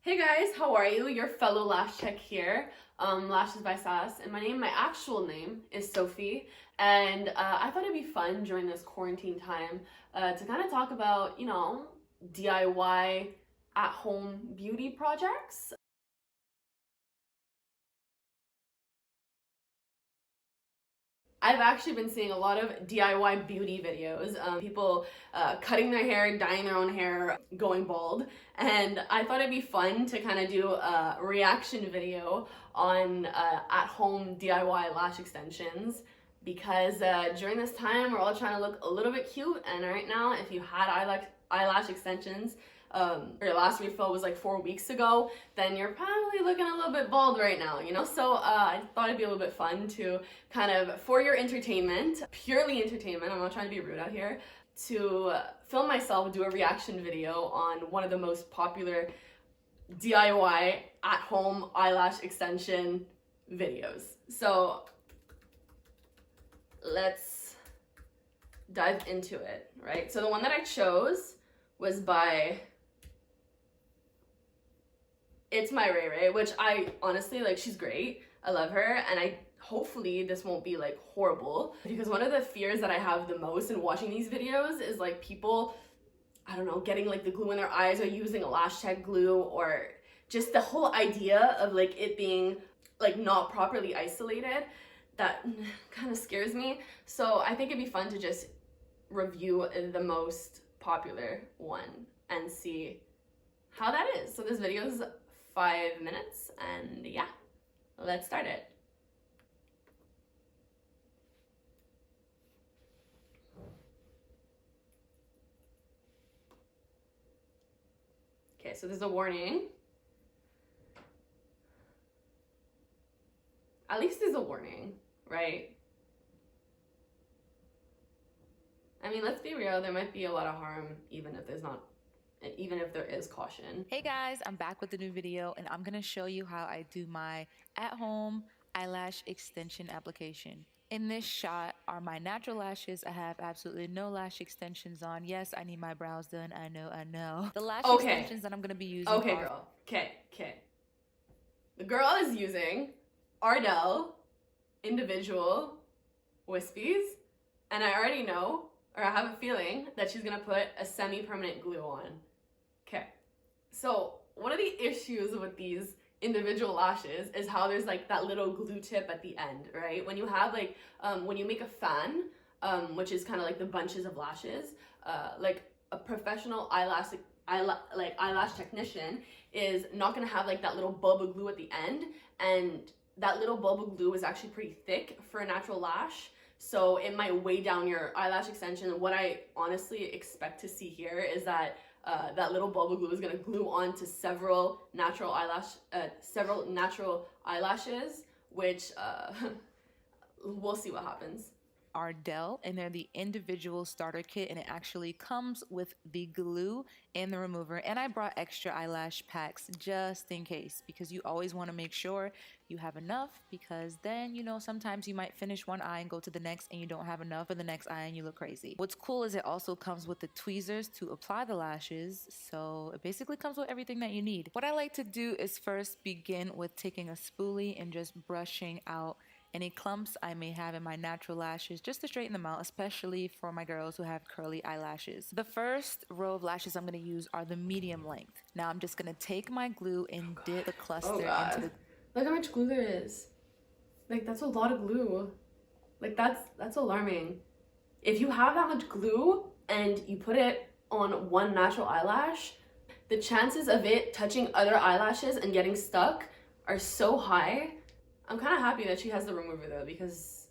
Hey guys, how are you? Your fellow lash tech here, Lashes by Sass, and my actual name is Sophie, and I thought it'd be fun during this quarantine time to kind of talk about, DIY at-home beauty projects. I've actually been seeing a lot of DIY beauty videos, people cutting their hair, dyeing their own hair, going bald, and I thought it'd be fun to kind of do a reaction video on at-home DIY lash extensions because during this time we're all trying to look a little bit cute, and right now if you had eyelash extensions, or your last refill was like 4 weeks ago, then you're probably looking a little bit bald right now, So I thought it'd be a little bit fun to kind of, for your entertainment, purely entertainment, I'm not trying to be rude out here, to film myself do a reaction video on one of the most popular DIY at-home eyelash extension videos. So let's dive into it, right? So the one that I chose was by ItsMyRayeRaye, which I honestly like. She's great. I love her, and hopefully this won't be like horrible, because one of the fears that I have the most in watching these videos is like people, I don't know, getting like the glue in their eyes or using a lash tech glue, or just the whole idea of like it being like not properly isolated. That kind of scares me. So I think it'd be fun to just review the most popular one and see how that is. So this video is 5 minutes, and yeah, let's start it. Okay, so there's a warning. At least there's a warning, right? I mean, let's be real, there might be a lot of harm even if there is caution. Hey guys, I'm back with a new video, and I'm gonna show you how I do my at-home eyelash extension application. In this shot are my natural lashes. I have absolutely no lash extensions on. Yes, I need my brows done. I know. The lash extensions that I'm gonna be using Okay, girl. Okay. The girl is using Ardell individual wispies, and I already know, or I have a feeling, that she's gonna put a semi-permanent glue on. Okay, so one of the issues with these individual lashes is how there's like that little glue tip at the end, right? When you have like, when you make a fan, which is kind of like the bunches of lashes, like a professional eyelash technician is not gonna have like that little bulb of glue at the end, and that little bulb of glue is actually pretty thick for a natural lash. So it might weigh down your eyelash extension. And what I honestly expect to see here is that that little bulb of glue is going to glue onto several natural eyelashes, which we'll see what happens. Ardell, and they're the individual starter kit, and it actually comes with the glue and the remover. And I brought extra eyelash packs just in case, because you always want to make sure you have enough, because then sometimes you might finish one eye and go to the next and you don't have enough for the next eye and you look crazy. What's cool is it also comes with the tweezers to apply the lashes, so it basically comes with everything that you need. What I like to do is first begin with taking a spoolie and just brushing out any clumps I may have in my natural lashes, just to straighten them out, especially for my girls who have curly eyelashes. The first row of lashes I'm going to use are the medium length. Now I'm just going to take my glue and dip the cluster into the... Look how much glue there is. Like, that's a lot of glue. Like, that's alarming. If you have that much glue and you put it on one natural eyelash, the chances of it touching other eyelashes and getting stuck are so high. I'm kind of happy that she has the remover though, because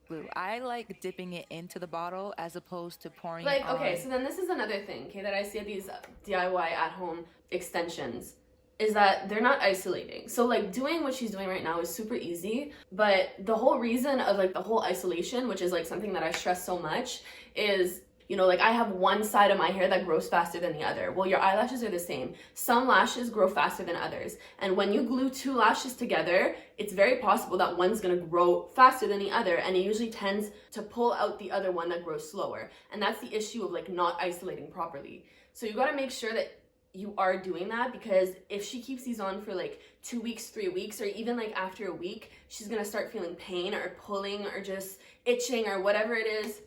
glue. I like dipping it into the bottle as opposed to pouring like, it on. Okay, so then this is another thing, okay, that I see at these DIY at-home extensions, is that they're not isolating. So like doing what she's doing right now is super easy, but the whole reason of like the whole isolation, which is like something that I stress so much, is like I have one side of my hair that grows faster than the other. Well, your eyelashes are the same. Some lashes grow faster than others. And when you glue two lashes together, it's very possible that one's gonna grow faster than the other, and it usually tends to pull out the other one that grows slower. And that's the issue of like not isolating properly. So you gotta make sure that you are doing that, because if she keeps these on for like 2 weeks, 3 weeks, or even like after a week, she's gonna start feeling pain or pulling or just itching or whatever it is.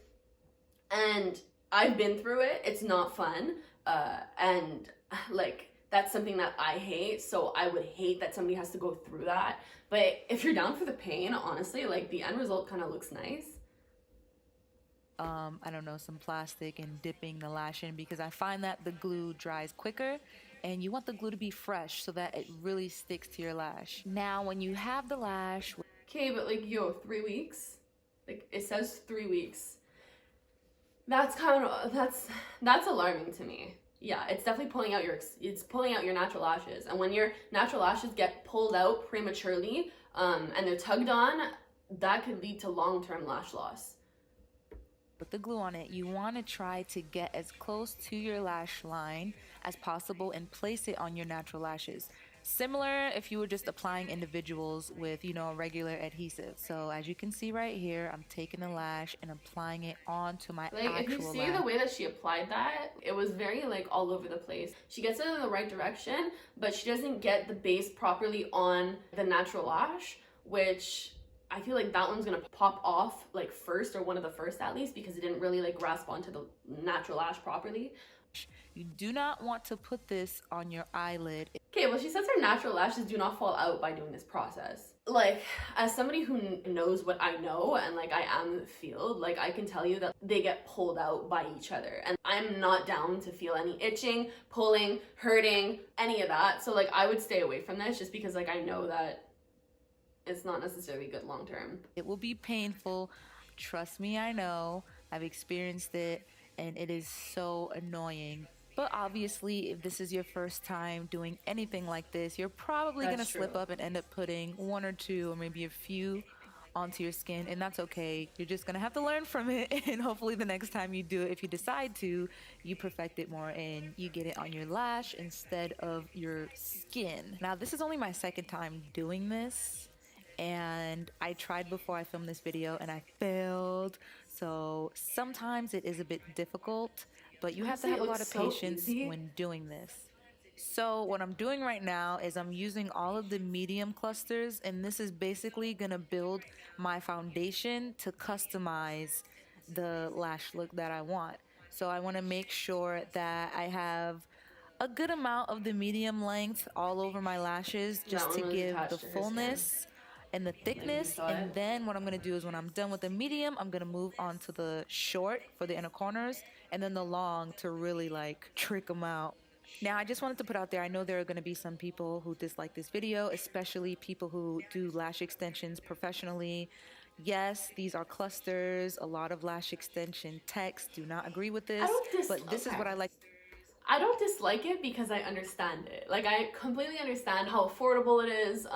And I've been through it. It's not fun. And like, that's something that I hate. So I would hate that somebody has to go through that. But if you're down for the pain, honestly, like the end result kind of looks nice. I don't know, some plastic and dipping the lash in, because I find that the glue dries quicker and you want the glue to be fresh so that it really sticks to your lash. Now, when you have the lash. Okay, but like, yo, 3 weeks? Like, it says 3 weeks. That's kind of, that's alarming to me. Yeah, it's definitely pulling out your natural lashes. And when your natural lashes get pulled out prematurely, and they're tugged on, that could lead to long-term lash loss. Put the glue on it, you want to try to get as close to your lash line as possible and place it on your natural lashes. Similar if you were just applying individuals with, a regular adhesive. So as you can see right here, I'm taking the lash and applying it onto my like, actual if you see lash. the way that she applied that, it was very like all over the place. She gets it in the right direction, but she doesn't get the base properly on the natural lash, which I feel like that one's gonna pop off like first, or one of the first at least, because it didn't really like grasp onto the natural lash properly. You do not want to put this on your eyelid. Okay, well, she says her natural lashes do not fall out by doing this process. Like, as somebody who knows what I know, and like I am in the field, like I can tell you that they get pulled out by each other. And I'm not down to feel any itching, pulling, hurting, any of that. So like, I would stay away from this, just because like I know that it's not necessarily good long term. It will be painful. Trust me, I know. I've experienced it, and it is so annoying. But obviously, if this is your first time doing anything like this, you're probably going to slip up and end up putting one or two or maybe a few onto your skin, and that's okay. You're just going to have to learn from it, and hopefully the next time you do it, if you decide to, you perfect it more and you get it on your lash instead of your skin. Now, this is only my second time doing this, and I tried before I filmed this video and I failed. So sometimes it is a bit difficult, but you have to have a lot of patience when doing this. So what I'm doing right now is I'm using all of the medium clusters, and this is basically gonna build my foundation to customize the lash look that I want. So I wanna make sure that I have a good amount of the medium length all over my lashes, just to give the fullness and the thickness. And then what I'm going to do is, when I'm done with the medium, I'm going to move on to the short for the inner corners, and then the long to really like trick them out. Now, I just wanted to put out there, I know there are going to be some people who dislike this video, especially people who do lash extensions professionally. Yes, these are clusters. A lot of lash extension techs do not agree with this, but this is what I like. I don't dislike it because I understand it. Like, I completely understand how affordable it is,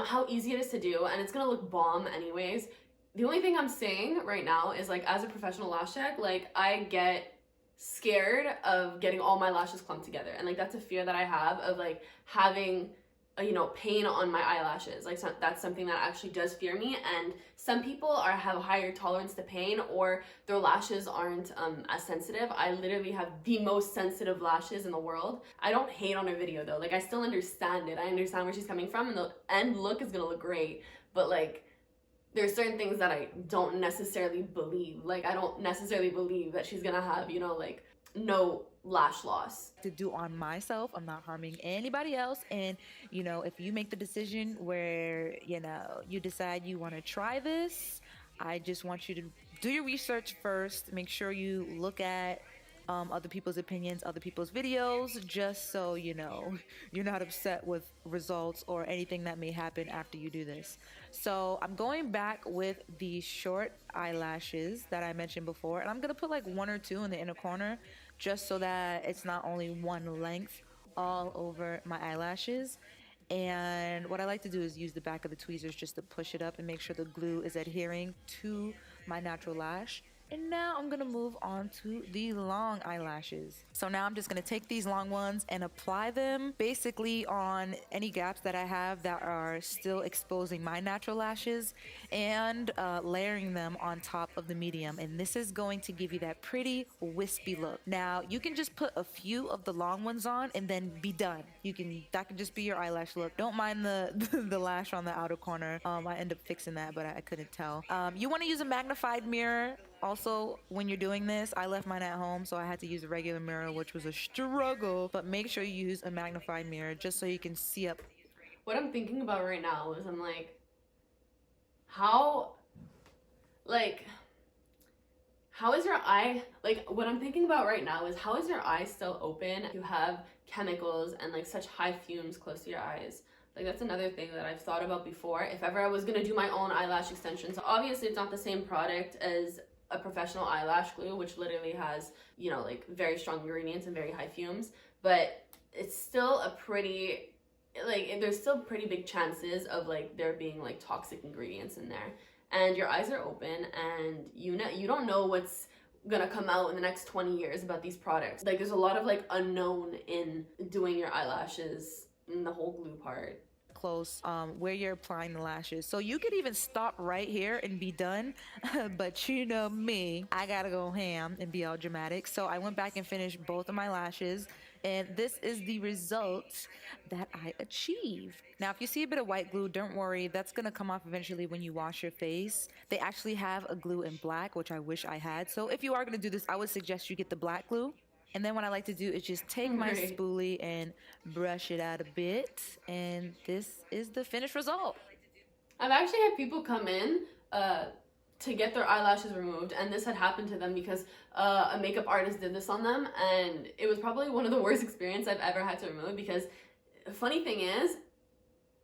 how easy it is to do, and it's gonna look bomb anyways. The only thing I'm saying right now is, like, as a professional lash tech, like, I get scared of getting all my lashes clumped together, and like that's a fear that I have, of like having pain on my eyelashes. Like, so that's something that actually does fear me. And some people have a higher tolerance to pain, or their lashes aren't as sensitive. I literally have the most sensitive lashes in the world. I don't hate on her video though. Like, I still understand it. I understand where she's coming from, and the end look is gonna look great. But like, there's certain things that I don't necessarily believe. Like, I don't necessarily believe that she's gonna have, like, no lash loss. To do on myself, I'm not harming anybody else. And if you make the decision where you decide you want to try this, I just want you to do your research first. Make sure you look at other people's opinions, other people's videos, just so you're not upset with results or anything that may happen after you do this. So I'm going back with the short eyelashes that I mentioned before, and I'm gonna put like one or two in the inner corner, just so that it's not only one length all over my eyelashes. And what I like to do is use the back of the tweezers just to push it up and make sure the glue is adhering to my natural lash. And now I'm gonna move on to the long eyelashes. So now I'm just gonna take these long ones and apply them basically on any gaps that I have that are still exposing my natural lashes, and layering them on top of the medium. And this is going to give you that pretty wispy look. Now you can just put a few of the long ones on and then be done. That can just be your eyelash look. Don't mind the the lash on the outer corner. I end up fixing that, but I couldn't tell. You want to use a magnified mirror. Also, when you're doing this, I left mine at home, so I had to use a regular mirror, which was a struggle. But make sure you use a magnified mirror just so you can see up. What I'm thinking about right now is I'm like, how, like, how is your eye, like, what I'm thinking about right now is how is your eye still open if you have chemicals and like such high fumes close to your eyes? Like, that's another thing that I've thought about before. If ever I was gonna do my own eyelash extensions, obviously it's not the same product as a professional eyelash glue, which literally has, you know, like very strong ingredients and very high fumes, but it's still a pretty, like, there's still pretty big chances of like there being like toxic ingredients in there. And your eyes are open, and you know, you don't know what's gonna come out in the next 20 years about these products. Like, there's a lot of like unknown in doing your eyelashes in the whole glue part. Close where you're applying the lashes. So you could even stop right here and be done. But you know me, I gotta go ham and be all dramatic. So I went back and finished both of my lashes. And this is the result that I achieved. Now, if you see a bit of white glue, don't worry. That's going to come off eventually when you wash your face. They actually have a glue in black, which I wish I had. So if you are going to do this, I would suggest you get the black glue. And then what I like to do is just take my Right. spoolie and brush it out a bit. And this is the finished result. I've actually had people come in to get their eyelashes removed, and this had happened to them because a makeup artist did this on them, and it was probably one of the worst experiences I've ever had to remove. Because the funny thing is,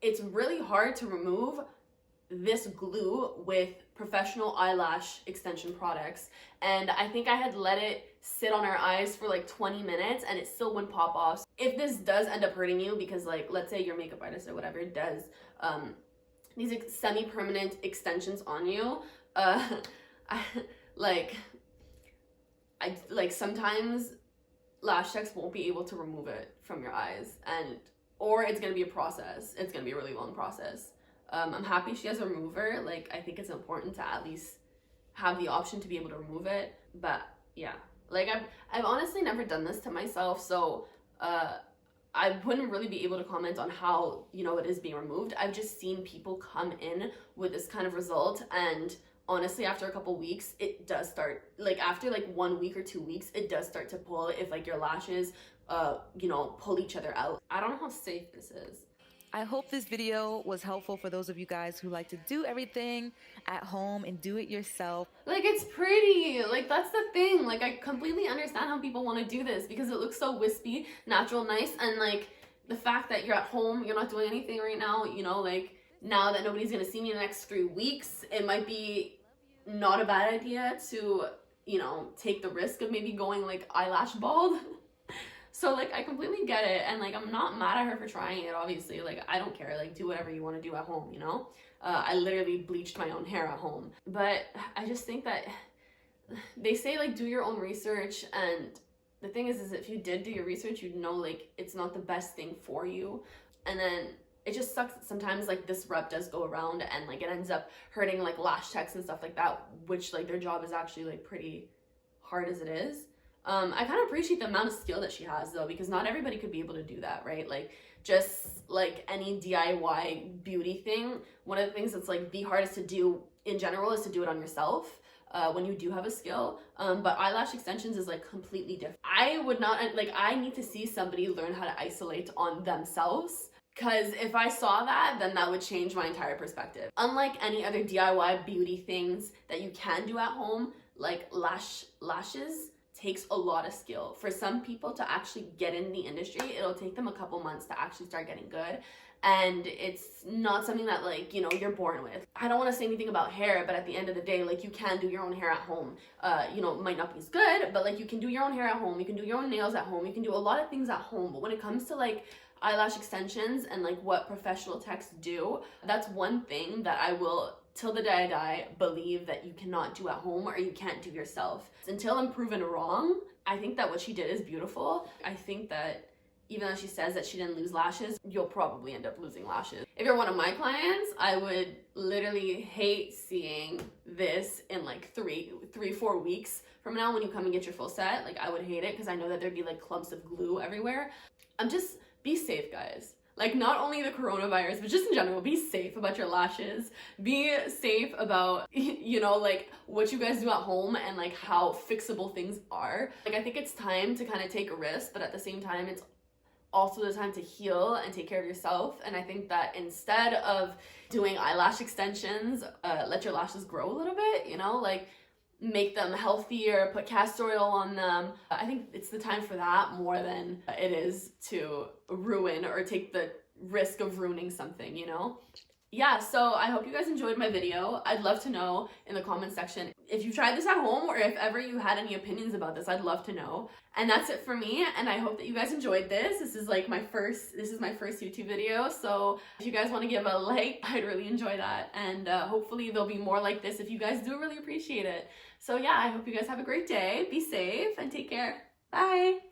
it's really hard to remove this glue with professional eyelash extension products, and I think I had let it sit on our eyes for like 20 minutes and it still wouldn't pop off. If this does end up hurting you, because like, let's say your makeup artist or whatever does these semi-permanent extensions on you, I like sometimes lash techs won't be able to remove it from your eyes, and or it's gonna be a process. It's gonna be a really long process. I'm happy she has a remover. Like, I think it's important to at least have the option to be able to remove it. But yeah, like I've honestly never done this to myself, so I wouldn't really be able to comment on how, you know, it is being removed. I've just seen people come in with this kind of result, and honestly, after a couple weeks, it does start, like after like 1 week or 2 weeks, it does start to pull if like your lashes, you know, pull each other out. I don't know how safe this is. I hope this video was helpful for those of you guys who like to do everything at home and do it yourself. Like, it's pretty, like that's the thing. Like, I completely understand how people want to do this because it looks so wispy, natural, nice, and like the fact that you're at home, you're not doing anything right now, you know, like now that nobody's gonna see me in the next 3 weeks, it might be not a bad idea to, you know, take the risk of maybe going like eyelash bald. So like, I completely get it, and like, I'm not mad at her for trying it, obviously. Like, I don't care, like do whatever you want to do at home, you know. I literally bleached my own hair at home, but I just think that they say like do your own research, and the thing is if you did do your research, you'd know like it's not the best thing for you. And then it just sucks that sometimes like this rep does go around and like it ends up hurting like lash techs and stuff like that, which like their job is actually like pretty hard as it is. I kind of appreciate the amount of skill that she has though, because not everybody could be able to do that, right? Like, just like any DIY beauty thing, one of the things that's like the hardest to do in general is to do it on yourself when you do have a skill. But eyelash extensions is like completely different. I would not, like, I need to see somebody learn how to isolate on themselves, because if I saw that, then that would change my entire perspective. Unlike any other DIY beauty things that you can do at home, like lashes takes a lot of skill. For some people to actually get in the industry, it'll take them a couple months to actually start getting good. And it's not something that like, you know, you're born with. I don't want to say anything about hair, but at the end of the day, like, you can do your own hair at home. You know, it might not be as good, but like, you can do your own hair at home. You can do your own nails at home. You can do a lot of things at home. But when it comes to like eyelash extensions and like what professional techs do, that's one thing that I will till the day I die, believe that you cannot do at home or you can't do yourself. Until I'm proven wrong, I think that what she did is beautiful. I think that even though she says that she didn't lose lashes, you'll probably end up losing lashes. If you're one of my clients, I would literally hate seeing this in like 4 weeks from now when you come and get your full set. Like, I would hate it because I know that there'd be like clumps of glue everywhere. Be safe, guys. Like, not only the coronavirus, but just in general, be safe about your lashes. Be safe about, you know, like what you guys do at home and like how fixable things are. Like, I think it's time to kind of take a risk, but at the same time, it's also the time to heal and take care of yourself. And I think that instead of doing eyelash extensions, let your lashes grow a little bit, you know, like make them healthier, put castor oil on them. I think it's the time for that more than it is to ruin or take the risk of ruining something, you know? Yeah, so I hope you guys enjoyed my video. I'd love to know in the comment section if you tried this at home or if ever you had any opinions about this. I'd love to know. And that's it for me, and I hope that you guys enjoyed this. This is my first YouTube video, so if you guys want to give a like, I'd really enjoy that. And hopefully there'll be more like this if you guys do really appreciate it. So yeah, I hope you guys have a great day. Be safe and take care. Bye!